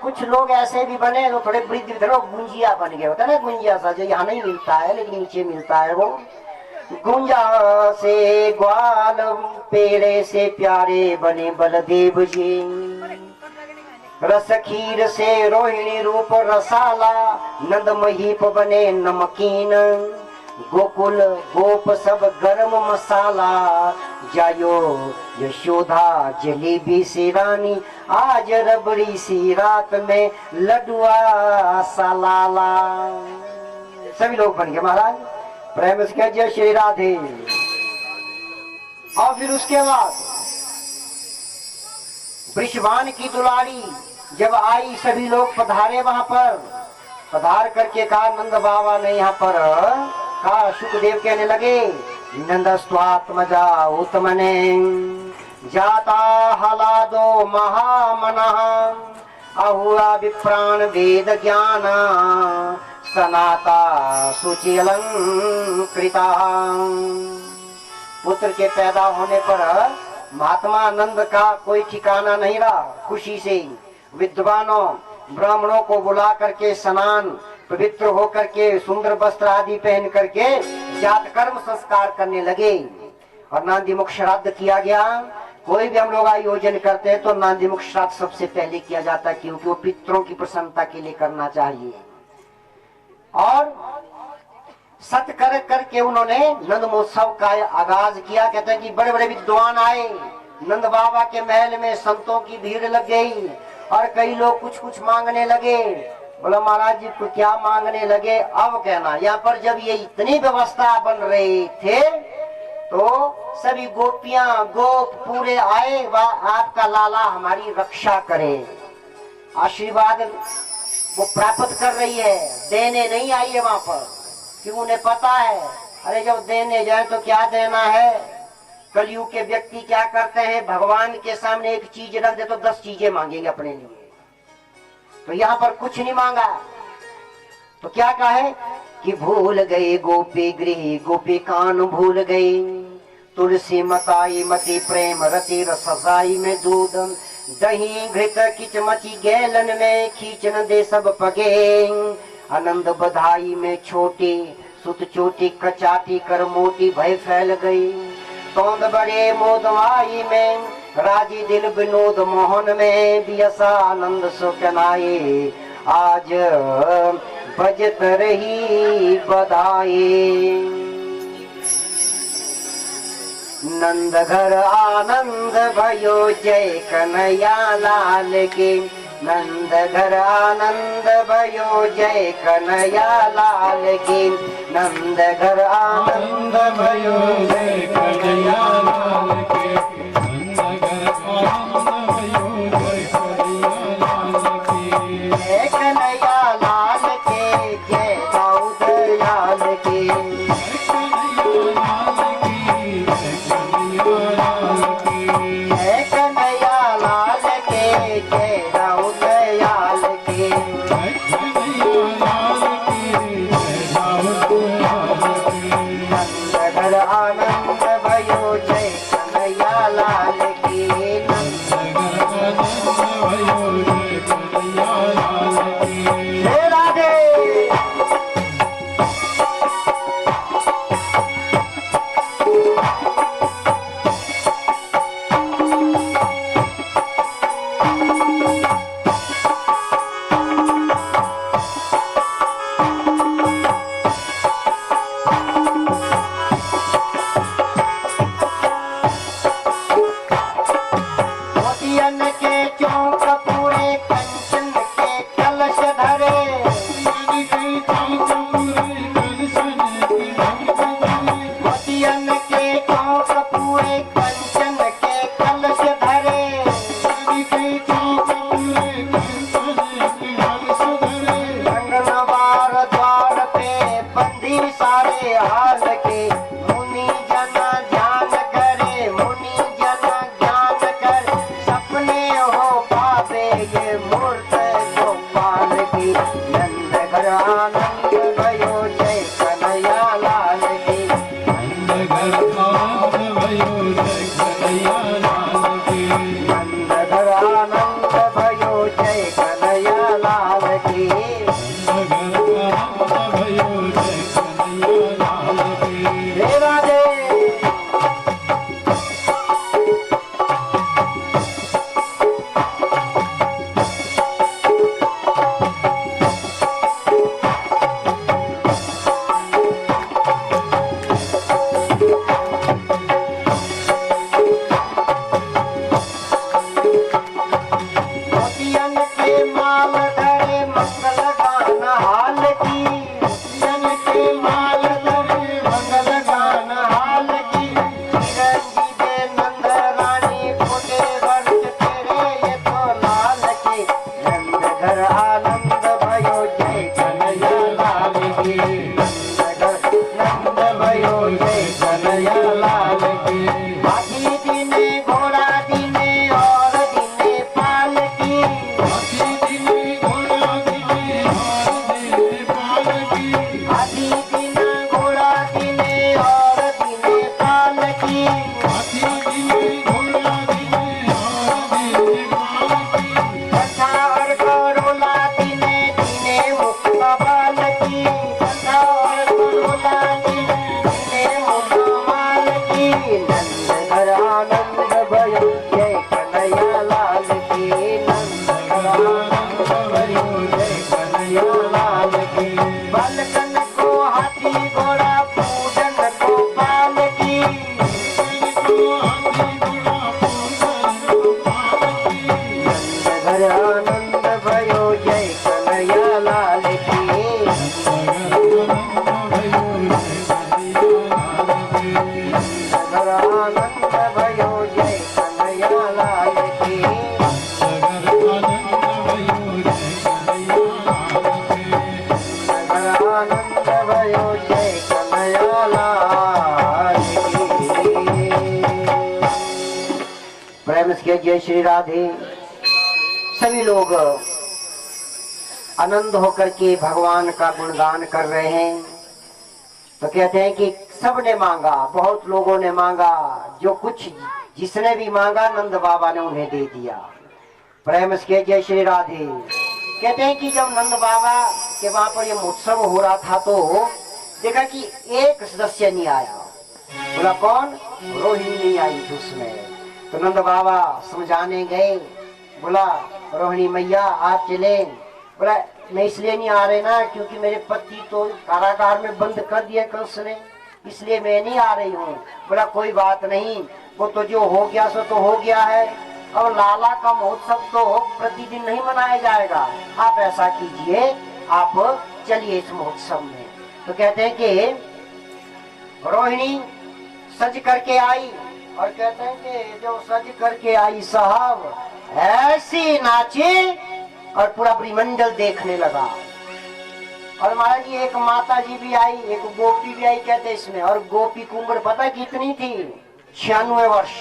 कुछ लोग ऐसे भी बने जो थोड़े वृद्ध थे, गुंजिया बन गए, होता है ना गुंजिया सा, जो यहाँ नहीं मिलता है लेकिन नीचे मिलता है। वो गुंजा से ग्वाल पेड़े से प्यारे बने बलदेव जी, रस खीर से रोहिणी रूप रसाला, नंद महीप बने नमकीन, गोकुल गोप सब गरम मसाला, जायो यशोदा जलेबी से रानी, आज रबड़ी सी रात में लडुआ सलाला। सभी लोग बन गए महाराज, प्रेम से जय श्री राधे। और फिर उसके बाद वृषभान की दुलारी जब आई, सभी लोग पधारे वहां पर। पधार करके कहा नंद बाबा ने यहाँ पर कहा, सुखदेव कहने लगे नंदस्वात्मजा उत्तमने जाता हलादो महामना, अहुआ विप्राण वेद ज्ञान सनाता सुचि अलंकृता। पुत्र के पैदा होने पर महात्मा आनंद का कोई ठिकाना नहीं रहा। खुशी से विद्वानों ब्राह्मणों को बुला करके स्नान पवित्र होकर के सुंदर वस्त्र आदि पहन करके जात कर्म संस्कार करने लगे और नांदी मुख श्राद्ध किया गया। कोई भी हम लोग आयोजन करते हैं तो नांदी मुख श्राद्ध सबसे पहले किया जाता है, क्योंकि वो पितरों की प्रसन्नता के लिए करना चाहिए। और सत कर करके उन्होंने नंद महोत्सव का आगाज किया। कहते हैं कि बड़े बड़े विद्वान आए, नंद बाबा के महल में संतों की भीड़ लग गई और कई लोग कुछ कुछ मांगने लगे। बोला महाराज जी को क्या मांगने लगे? अब कहना, यहाँ पर जब ये इतनी व्यवस्था बन रही थे तो सभी गोपियां गोप पूरे आए, वह आपका लाला हमारी रक्षा करे, आशीर्वाद वो प्राप्त कर रही है, देने नहीं आई है वहां पर, क्योंकि उन्हें पता है अरे जब देने जाए तो क्या देना है। कलयुग के व्यक्ति क्या करते हैं, भगवान के सामने एक चीज रख दे तो 10 चीजें मांगेंगे अपने लिए। तो यहाँ पर कुछ नहीं मांगा, तो क्या कहा है कि भूल गए गोपी गृह गोपी कान भूल गए, तुलसी मताई मति प्रेम रति रसाई में दूध, दही घृत किच मची गैलन में खींचन दे सब पगे, आनंद बधाई में छोटी सुत चोटी कचाटी कर मोटी भय फैल गई, तोंद बड़े मोदवाई में राजी दिल विनोद मोहन में बियसा आनंद सुकनाए, आज बजत रही बधाई। नंद घर आनंद भयो जय कन्हैया लाल के, नंद घर आनंद भयो जय कन्हैया लाल के, नंद घर आनंद भयो जय कन्हैया लाल के, नंद घर आनंद भयो जय कन्हैया लाल के, जय दाऊद लाल के, आनंद भयो जय कन्हैया जय श्री राधे। सभी लोग आनंद होकर के भगवान का गुणगान कर रहे हैं। तो कहते हैं कि सबने मांगा, बहुत लोगों ने मांगा, जो कुछ जिसने भी मांगा नंद बाबा ने उन्हें दे दिया। प्रेम से जय श्री राधे। कहते हैं कि जब नंद बाबा के वहां पर ये महोत्सव हो रहा था तो देखा कि एक सदस्य नहीं आया। बोला कौन? रोहिणी नहीं आई थी उसमें। तो नंद बाबा समझाने गए, बोला रोहिणी मैया आप चले। बोला मैं इसलिए नहीं आ रहे ना क्योंकि मेरे पति तो कारागार में बंद कर दिए कंस ने, इसलिए मैं नहीं आ रही हूँ। बोला कोई बात नहीं, वो तो जो हो गया सो तो हो गया है। और लाला का महोत्सव तो प्रतिदिन नहीं मनाया जाएगा, आप ऐसा कीजिए आप चलिए इस महोत्सव में। तो कहते हैं कि रोहिणी सज करके आई और कहते हैं कि जो सज करके आई साहब ऐसी नाची और पूरा ब्रह्मंडल देखने लगा। और महाराज जी एक माता जी भी आई, एक गोपी भी आई कहते इसमें। और गोपी की उम्र पता कितनी थी? 96 वर्ष।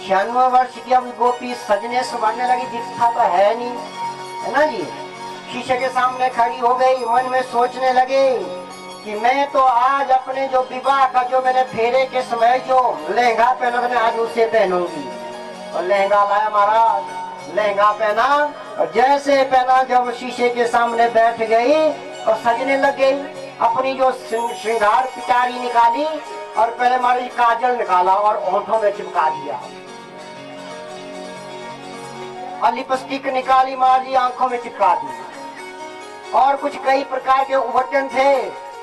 96 वर्ष की अब गोपी सजने सुबहने लगी, दिखता तो है नहीं, है ना जी। शीशे के सामने खड़ी हो गई, मन में सोचने लगे कि मैं तो आज अपने जो विवाह का जो मैंने फेरे के समय जो लहंगा पहना था मैं आज उसे पहनूंगी। और लहंगा लाया महाराज, लहंगा पहना और जैसे पहना जब शीशे के सामने बैठ गई और सजने लग गई। अपनी जो श्रृंगार पिटारी निकाली और पहले हमारी काजल निकाला और होठों में चिपका दिया और लिपस्टिक निकाली मारी आंखों में चिपका दी। और कुछ कई प्रकार के उबटन थे,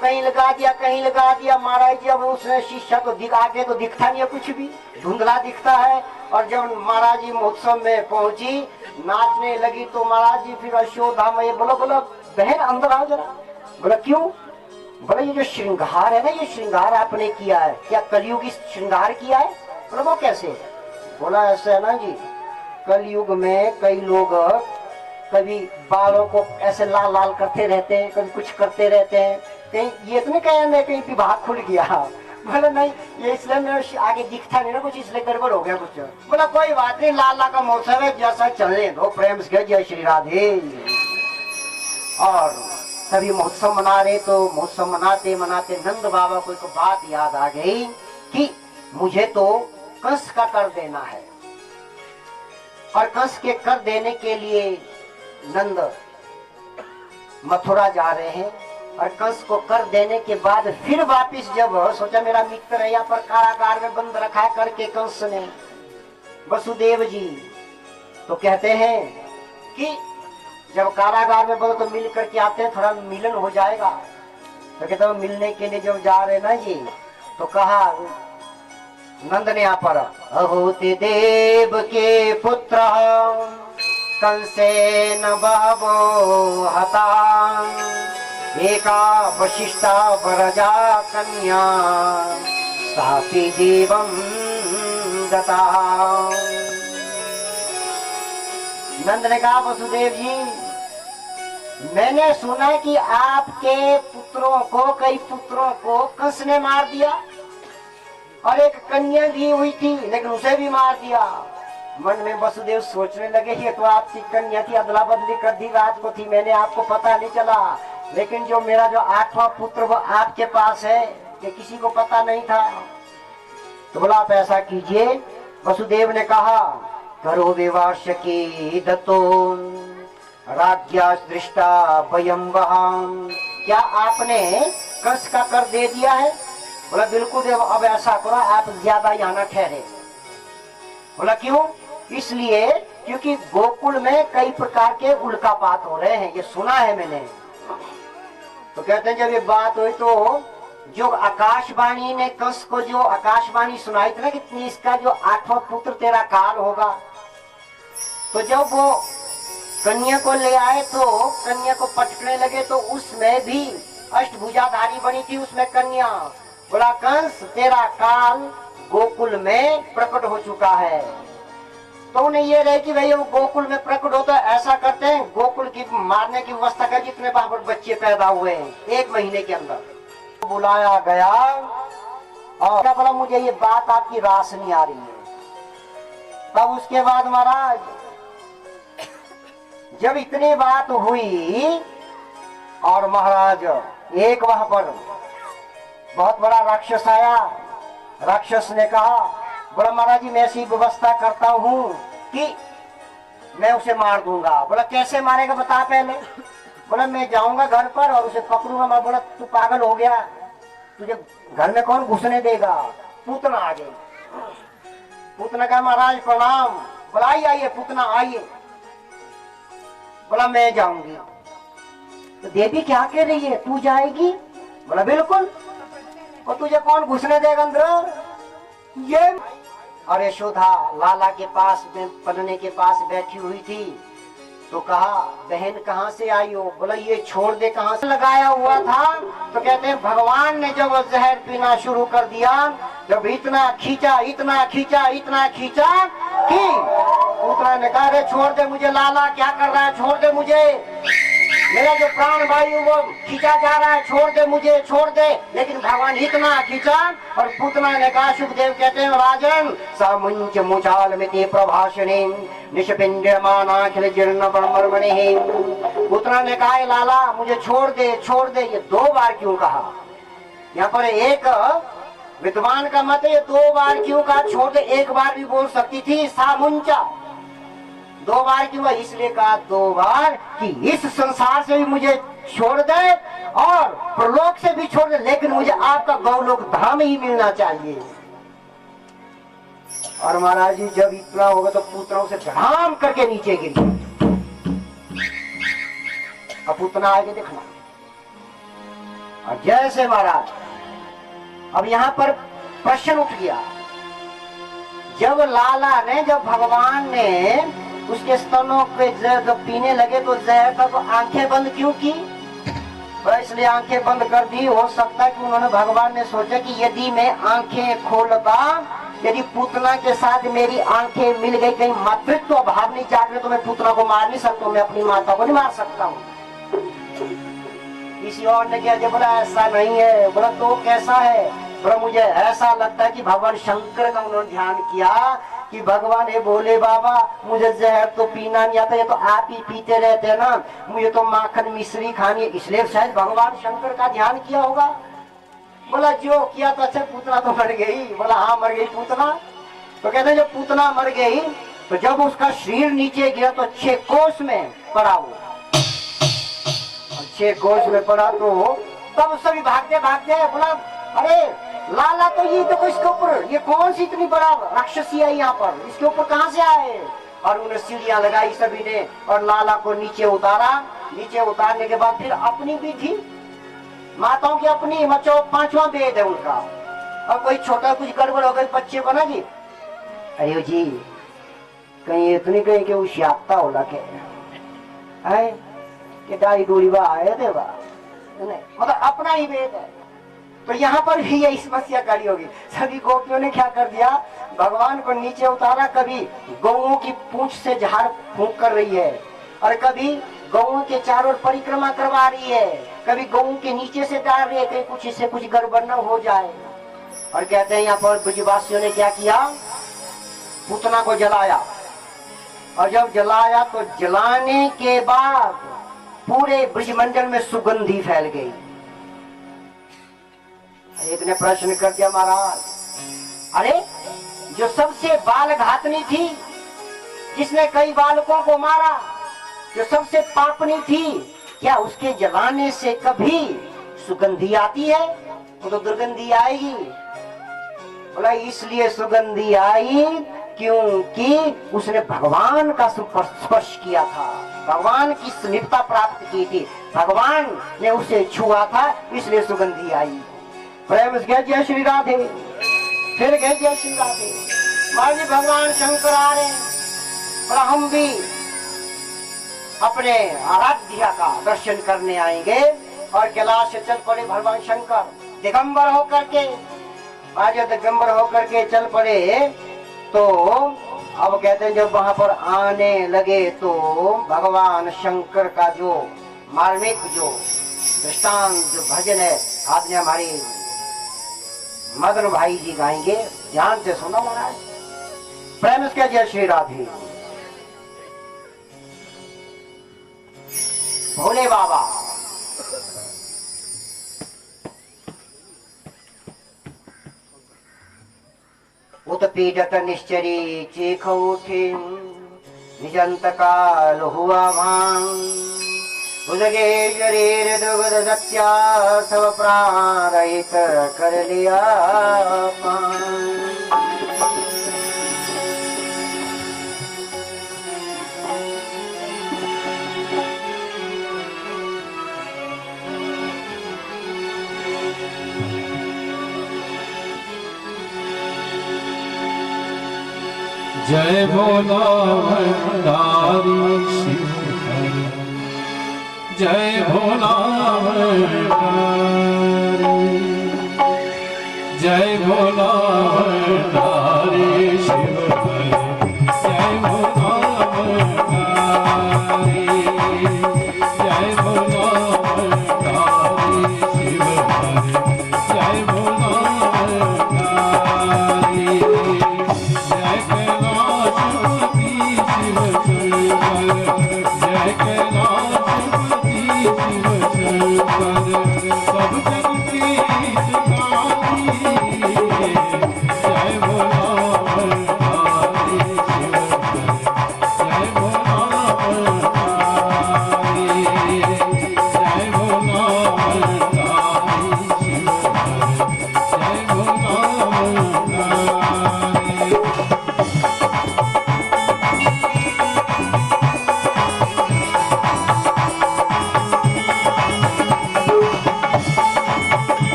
कहीं लगा दिया कहीं लगा दिया महाराज जी। अब उसने शीशा तो आगे तो दिखता नहीं है, कुछ भी धुंधला दिखता है। और जब महाराज जी महोत्सव में पहुंची नाचने लगी तो महाराज जी फिर यशोदा में बोलो बोलो बहन अंदर आओ जरा। बोला क्यों? बोला ये जो श्रृंगार है ना, ये श्रृंगार आपने किया है, क्या कलयुगी श्रृंगार किया है? बोला वो कैसे? बोला ऐसे है ना जी, कलयुग में कई लोग कभी बालों को ऐसे लाल लाल करते रहते हैं, कभी कुछ करते रहते हैं, कहीं ये तो नहीं कहें कहीं विवाह खुल गया। बोला नहीं ये इसलिए मैं आगे दिखता नहीं ना कुछ, इसलिए गड़बड़ हो गया कुछ। बोला कोई बात नहीं, लाला का महोत्सव है जैसा चलने दो। प्रेम से जय श्री राधे। और सभी महोत्सव मना रहे तो महोत्सव मनाते मनाते नंद बाबा को एक बात याद आ गई कि मुझे तो कंस का कर देना है। और कंस के कर देने के लिए नंद मथुरा जा रहे हैं। और कंस को कर देने के बाद फिर वापिस जब सोचा मेरा मित्र है यहाँ पर कारागार में बंद रखा करके कंस ने वसुदेव जी, तो कहते हैं कि जब कारागार में बंद तो मिल करके आते हैं, थोड़ा मिलन हो जाएगा। तो कहते हैं मिलने के लिए जब जा रहे ना जी तो कहा नंद ने यहाँ पर अहोते देव के पुत्र कंसेन बहवो हता एका वशिष्ठा वरजा कन्या सापि देवं दता। नंद ने कहा वसुदेव जी मैंने सुना कि आपके पुत्रों को कई पुत्रों को कंस ने मार दिया और एक कन्या दी हुई थी लेकिन उसे भी मार दिया। मन में वसुदेव सोचने लगे ये तो आपकी कन्या थी, अदला बदली कर दी रात को थी, मैंने आपको पता नहीं चला। लेकिन जो मेरा जो 8वां पुत्र वो आपके पास है, ये किसी को पता नहीं था। तो बोला आप ऐसा कीजिए, वसुदेव ने कहा करो विवाश की दत्तो राज्ञा दृष्टा वयम वहां। क्या आपने कंस का कर दे दिया है? बोला बिल्कुल। अब ऐसा करो आप ज्यादा यहाँ न ठहरे। बोला क्यों? इसलिए क्योंकि गोकुल में कई प्रकार के उल्कापात हो रहे हैं, ये सुना है मैंने। तो कहते हैं जब ये बात हुई तो जो आकाशवाणी ने कंस को जो आकाशवाणी सुनाई थी ना कि इसका जो 8वां पुत्र तेरा काल होगा, तो जब वो कन्या को ले आए तो कन्या को पटकने लगे तो उसमें भी अष्टभुजाधारी बनी थी उसमें कन्या। बोला कंस तेरा काल गोकुल में प्रकट हो चुका है। तो उन्हें ये रहे कि भाई वो गोकुल में प्रकट होता है, ऐसा करते हैं गोकुल की मारने की व्यवस्था कर, जितने वहां पर बच्चे पैदा हुए हैं 1 महीने के अंदर बुलाया गया। और क्या बोला मुझे ये बात आपकी रास नहीं आ रही है। तब उसके बाद महाराज जब इतनी बात हुई और महाराज एक वहां पर बहुत बड़ा राक्षस आया। राक्षस ने कहा, बोला महाराज जी मैं ऐसी व्यवस्था करता हूं कि मैं उसे मार दूंगा। बोला कैसे मारेगा बता पहले। बोला मैं जाऊंगा घर पर और उसे पकड़ूंगा। मैं बोला तू पागल हो गया, तुझे घर में कौन घुसने देगा। पूतना आ गई। पूतना का महाराज प्रणाम। बोला आइए पूतना आइए। बोला मैं जाऊंगी। तो देवी क्या कह रही है, तू जाएगी। बोला बिल्कुल। और तुझे कौन घुसने देगा अंदर। ये और यशोदा लाला के पास पलने के पास बैठी हुई थी। तो कहा बहन कहाँ से आई हो। बोला ये छोड़ दे, कहाँ से लगाया हुआ था। तो कहते हैं भगवान ने जब जहर पीना शुरू कर दिया, जब इतना खींचा इतना खींचा इतना खींचा कि पुत्र ने कहा अरे छोड़ दे मुझे लाला, क्या कर रहा है, छोड़ दे मुझे, मेरा जो प्राण वायु वो खींचा जा रहा है, छोड़ दे मुझे, छोड़ दे। लेकिन भगवान इतना खींचा और पुतना ने कहा, सुखदेव कहते हैं राजन सामुंच मुचाल मिति प्रभाषणे निष्पिंडमानाखिल जीर्ण ब्रह्मणि। पुतना ने कहा लाला मुझे छोड़ दे छोड़ दे। ये 2 बार क्यों कहा। यहाँ पर एक विद्वान का मत है ये 2 बार क्यों कहा, छोड़ दे 1 बार भी बोल सकती थी। सामुंचा 2 बार क्यों, इसलिए कहा 2 बार कि इस संसार से भी मुझे छोड़ दे और प्रलोक से भी छोड़ दे, लेकिन मुझे आपका गौलोक धाम ही मिलना चाहिए। और महाराज जी जब इतना होगा तो पुत्रों से धड़ाम करके नीचे गिरी। अब पुतना आगे देखना। और जैसे महाराज अब यहाँ पर प्रश्न उठ गया, जब लाला ने जब भगवान ने उसके स्तनों पे जब पीने लगे तो जहर का तो आंखें बंद क्यों की। इसलिए आंखें बंद कर दी। हो सकता है कि उन्होंने भगवान ने सोचा कि यदि मैं आंखें खोलता, यदि पुतना के साथ मेरी आंखें मिल गई, कहीं मातृत्व भाव नहीं जागे तो मैं पुतना को मार नहीं सकता हूँ, मैं अपनी माता को नहीं मार सकता हूँ। किसी और ने क्या बोला ऐसा नहीं है। बोला तो कैसा है। बोला मुझे ऐसा लगता है कि भगवान शंकर का उन्होंने ध्यान किया कि भगवान हे भोले बाबा मुझे जहर तो पीना नहीं आता, ये तो आप ही पीते रहते हैं ना, मुझे तो माखन मिश्री खानी है, इसलिए शायद भगवान शंकर का ध्यान किया होगा। बोला जो किया तो अच्छा पूतना तो मर गई। बोला हाँ मर गई पूतना। तो कहते जब पूतना मर गई तो जब उसका शरीर नीचे गिरा तो 6 कोस में पड़ा वो। 6 कोस में पड़ा तो तब सभी भागते भागते बोला अरे लाला तो ये देखो इसके ऊपर ये कौन सी इतनी बड़ा राक्षसी है यहाँ पर, इसके ऊपर कहाँ से आए। और उन्हें सीढ़ियां लगाई सभी ने और लाला को नीचे उतारा। नीचे उतारने के बाद फिर अपनी भी थी माताओं की अपनी, मचो 5वां वेद है उनका। और कोई छोटा कुछ गड़बड़ हो गई बच्चे बना जी, अरे जी कहीं इतनी कहीं के उशियाता हो लगे है कि डाई डोरी बा आए थे बा नहीं, मतलब अपना ही वेद है। तो यहाँ पर भी यही समस्या खड़ी होगी। सभी गोपियों ने क्या कर दिया, भगवान को नीचे उतारा। कभी गौओं की पूंछ से झाड़ फूंक कर रही है और कभी गौओं के चारों ओर परिक्रमा करवा रही है, कभी गौओं के नीचे से डाल रही है, कहीं कुछ इससे कुछ गड़बड़ न हो जाए। और कहते हैं यहाँ पर ब्रजवासियों ने क्या किया, पूतना को जलाया। और जब जलाया तो जलाने के बाद पूरे ब्रजमंडल में सुगंधी फैल गई। एक ने प्रश्न कर दिया महाराज अरे जो सबसे बाल घातनी थी, जिसने कई बालकों को मारा, जो सबसे पापनी थी, क्या उसके जलाने से कभी सुगंधी आती है। वो तो दुर्गंधी आएगी। बोला इसलिए सुगंधी आई क्योंकि उसने भगवान का स्पर्श किया था, भगवान की समीपता प्राप्त की थी, भगवान ने उसे छुआ था, इसलिए सुगंधी आई। प्रेम से जय श्री राधे, फिर गए जय श्री राधे। मान जी भगवान शंकर आ रहे, बोला हम भी अपने आराध्या का दर्शन करने आएंगे। और कैलाश से चल पड़े भगवान शंकर दिगंबर होकर के। आज दिगंबर होकर के चल पड़े तो अब कहते हैं जब वहां पर आने लगे तो भगवान शंकर का जो मार्मिक जो दृष्टांत जो भजन है आपने हमारे मदन भाई जी गाएंगे, ध्यान से सुनो महाराज। प्रेम से जय श्री राधे। भोले बाबा उत्पीडत निश्चरी चीख उठी निजंत काल हुआ भान उदगे शरीर दुग्ध सत्या सब प्राण रहित कर लिया पान। जय भोला भंडारी शिव हरि, जय भोला भंडारी, जय भोला भंडारी शिव हरि, जय भोला